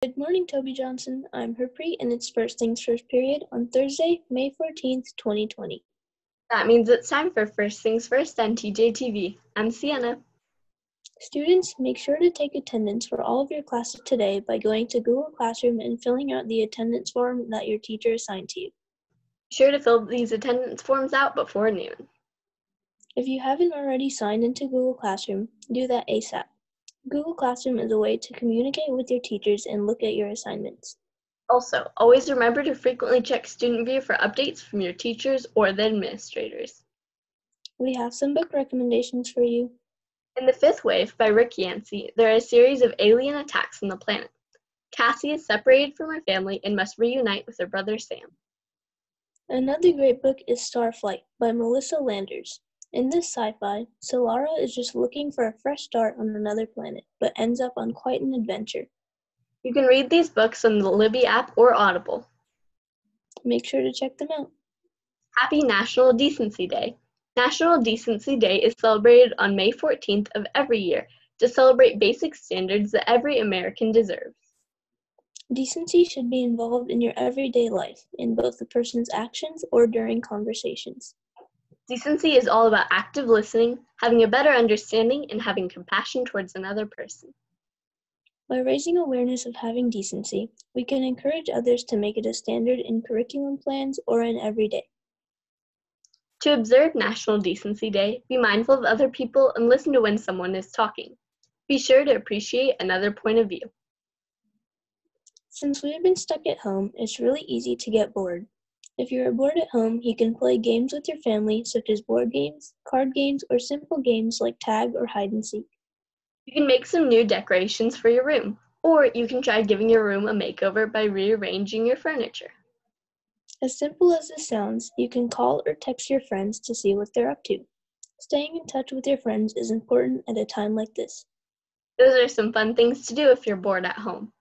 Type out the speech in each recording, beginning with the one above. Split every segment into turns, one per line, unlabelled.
Good morning, Toby Johnson. I'm Harpreet, and it's First Things First period on Thursday, May 14th, 2020.
That means it's time for First Things First on TJTV. I'm Sienna.
Students, make sure to take attendance for all of your classes today by going to Google Classroom and filling out the attendance form that your teacher assigned to you.
Be sure to fill these attendance forms out before noon.
If you haven't already signed into Google Classroom, do that ASAP. Google Classroom is a way to communicate with your teachers and look at your assignments.
Also, always remember to frequently check Student View for updates from your teachers or the administrators.
We have some book recommendations for you.
In The Fifth Wave by Rick Yancey, there are a series of alien attacks on the planet. Cassie is separated from her family and must reunite with her brother Sam.
Another great book is Starflight by Melissa Landers. In this sci-fi, Solara is just looking for a fresh start on another planet, but ends up on quite an adventure.
You can read these books on the Libby app or Audible.
Make sure to check them out.
Happy National Decency Day. National Decency Day is celebrated on May 14th of every year to celebrate basic standards that every American deserves.
Decency should be involved in your everyday life, in both the person's actions or during conversations.
Decency is all about active listening, having a better understanding, and having compassion towards another person.
By raising awareness of having decency, we can encourage others to make it a standard in curriculum plans or in every day.
To observe National Decency Day, be mindful of other people and listen to when someone is talking. Be sure to appreciate another point of view.
Since we have been stuck at home, it's really easy to get bored. If you are bored at home, you can play games with your family, such as board games, card games, or simple games like tag or hide and seek.
You can make some new decorations for your room, or you can try giving your room a makeover by rearranging your furniture.
As simple as this sounds, you can call or text your friends to see what they're up to. Staying in touch with your friends is important at a time like this.
Those are some fun things to do if you're bored at home.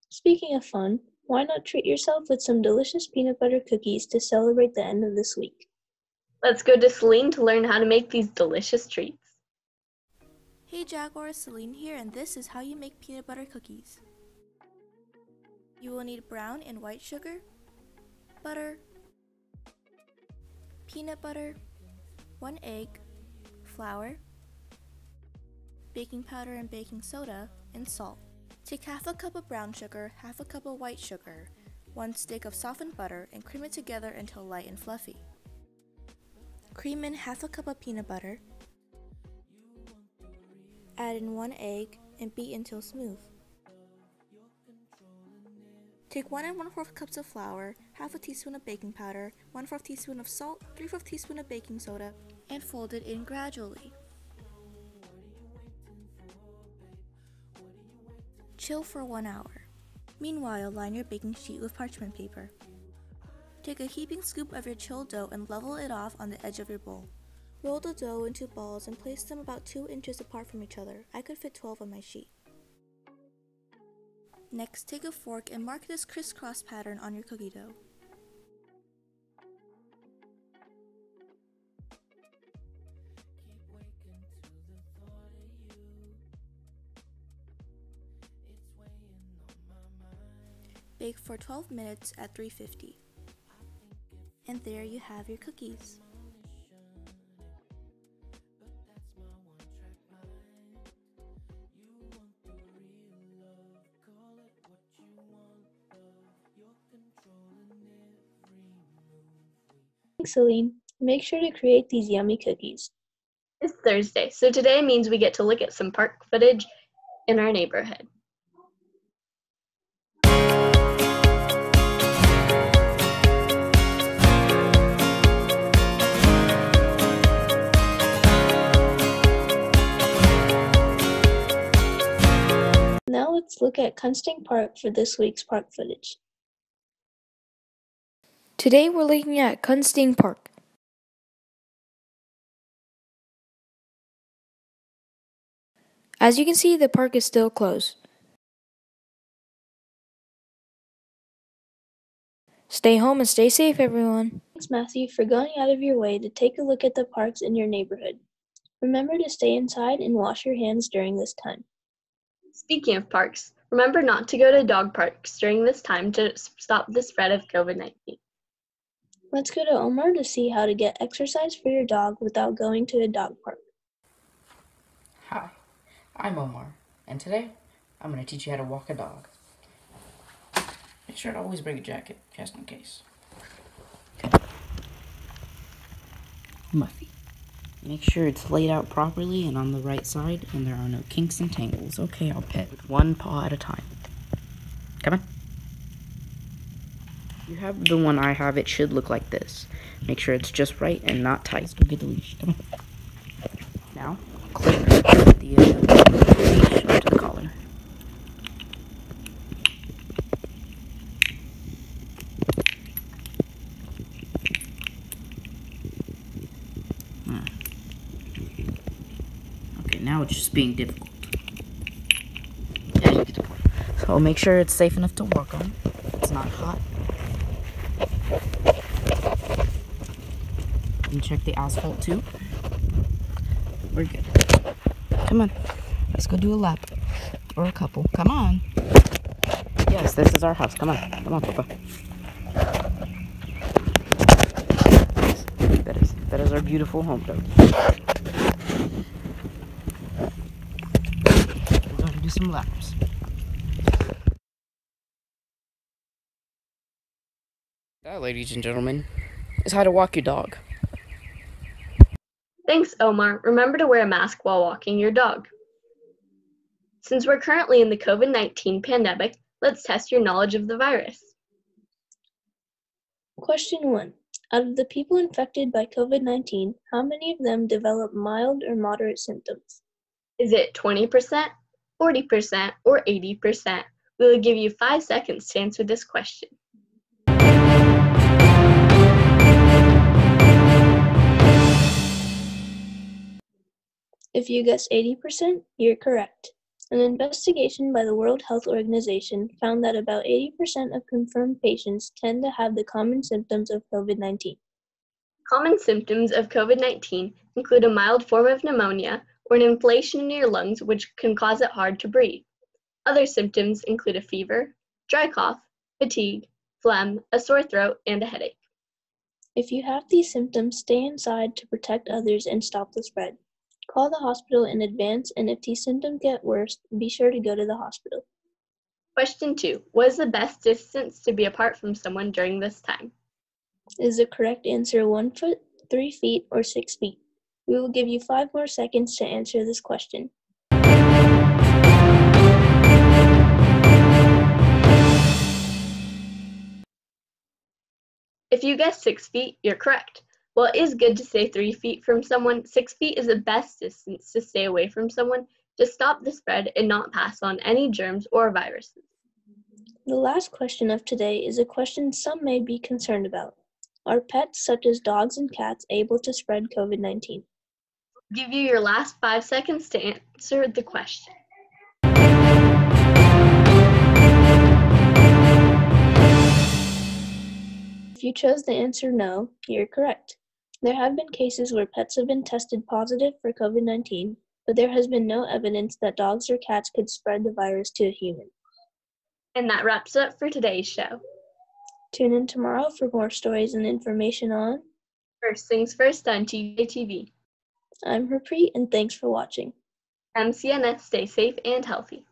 Speaking of fun, why not treat yourself with some delicious peanut butter cookies to celebrate the end of this week?
Let's go to Celine to learn how to make these delicious treats.
Hey Jaguar, Celine here, and this is how you make peanut butter cookies. You will need brown and white sugar, butter, peanut butter, 1 egg, flour, baking powder and baking soda, and salt. Take half a cup of brown sugar, half a cup of white sugar, 1 stick of softened butter, and cream it together until light and fluffy. Cream in half a cup of peanut butter, add in 1 egg, and beat until smooth. Take 1 1/4 cups of flour, half a teaspoon of baking powder, 1/4 teaspoon of salt, 3/4 teaspoon of baking soda, and fold it in gradually. Chill for 1 hour. Meanwhile, line your baking sheet with parchment paper. Take a heaping scoop of your chilled dough and level it off on the edge of your bowl. Roll the dough into balls and place them about 2 inches apart from each other. I could fit 12 on my sheet. Next, take a fork and mark this crisscross pattern on your cookie dough. Bake for 12 minutes at 350. And there you have your cookies.
Thanks, Celine. Make sure to create these yummy cookies.
It's Thursday, so today means we get to look at some park footage in our neighborhood.
Let's look at Kunsting Park for this week's park footage.
Today we're looking at Kunsting Park. As you can see, the park is still closed. Stay home and stay safe, everyone.
Thanks, Matthew, for going out of your way to take a look at the parks in your neighborhood. Remember to stay inside and wash your hands during this time.
Speaking of parks, remember not to go to dog parks during this time to stop the spread of COVID-19.
Let's go to Omar to see how to get exercise for your dog without going to a dog park.
Hi, I'm Omar, and today I'm going to teach you how to walk a dog. Make sure to always bring a jacket, just in case. My feet. Make sure it's laid out properly and on the right side, and there are no kinks and tangles. Okay, I'll pet with one paw at a time. Come on. If you have the one I have, it should look like this. Make sure it's just right and not tight. Let's go get the leash. Come on. Now, clip the leash onto the collar. Okay, now it's just being difficult. Yeah, you get the point. So make sure it's safe enough to walk on. It's not hot. And check the asphalt too. We're good. Come on. Let's go do a lap. Or a couple. Come on. Yes, this is our house. Come on. Come on, Papa. That is our beautiful home, dog. We're going to do some laps. That, ladies and gentlemen, is how to walk your dog.
Thanks, Omar. Remember to wear a mask while walking your dog. Since we're currently in the COVID-19 pandemic, let's test your knowledge of the virus.
Question 1. Out of the people infected by COVID-19, how many of them develop mild or moderate symptoms?
Is it 20%, 40%, or 80%? We will give you 5 seconds to answer this question.
If you guess 80%, you're correct. An investigation by the World Health Organization found that about 80% of confirmed patients tend to have the common symptoms of COVID-19.
Common symptoms of COVID-19 include a mild form of pneumonia or an inflammation in your lungs which can cause it hard to breathe. Other symptoms include a fever, dry cough, fatigue, phlegm, a sore throat, and a headache.
If you have these symptoms, stay inside to protect others and stop the spread. Call the hospital in advance, and if these symptoms get worse, be sure to go to the hospital.
Question 2. What is the best distance to be apart from someone during this time?
Is the correct answer 1 foot, 3 feet, or 6 feet? We will give you 5 more seconds to answer this question.
If you guessed 6 feet, you're correct. While it is good to stay 3 feet from someone, 6 feet is the best distance to stay away from someone to stop the spread and not pass on any germs or viruses.
The last question of today is a question some may be concerned about. Are pets such as dogs and cats able to spread COVID-19?
I'll give you your last 5 seconds to answer the question.
If you chose the answer no, you're correct. There have been cases where pets have been tested positive for COVID-19, but there has been no evidence that dogs or cats could spread the virus to a human.
And that wraps up for today's show.
Tune in tomorrow for more stories and information on
First Things First on TJTV.
I'm Harpreet, and thanks for watching.
MCNS, stay safe and healthy.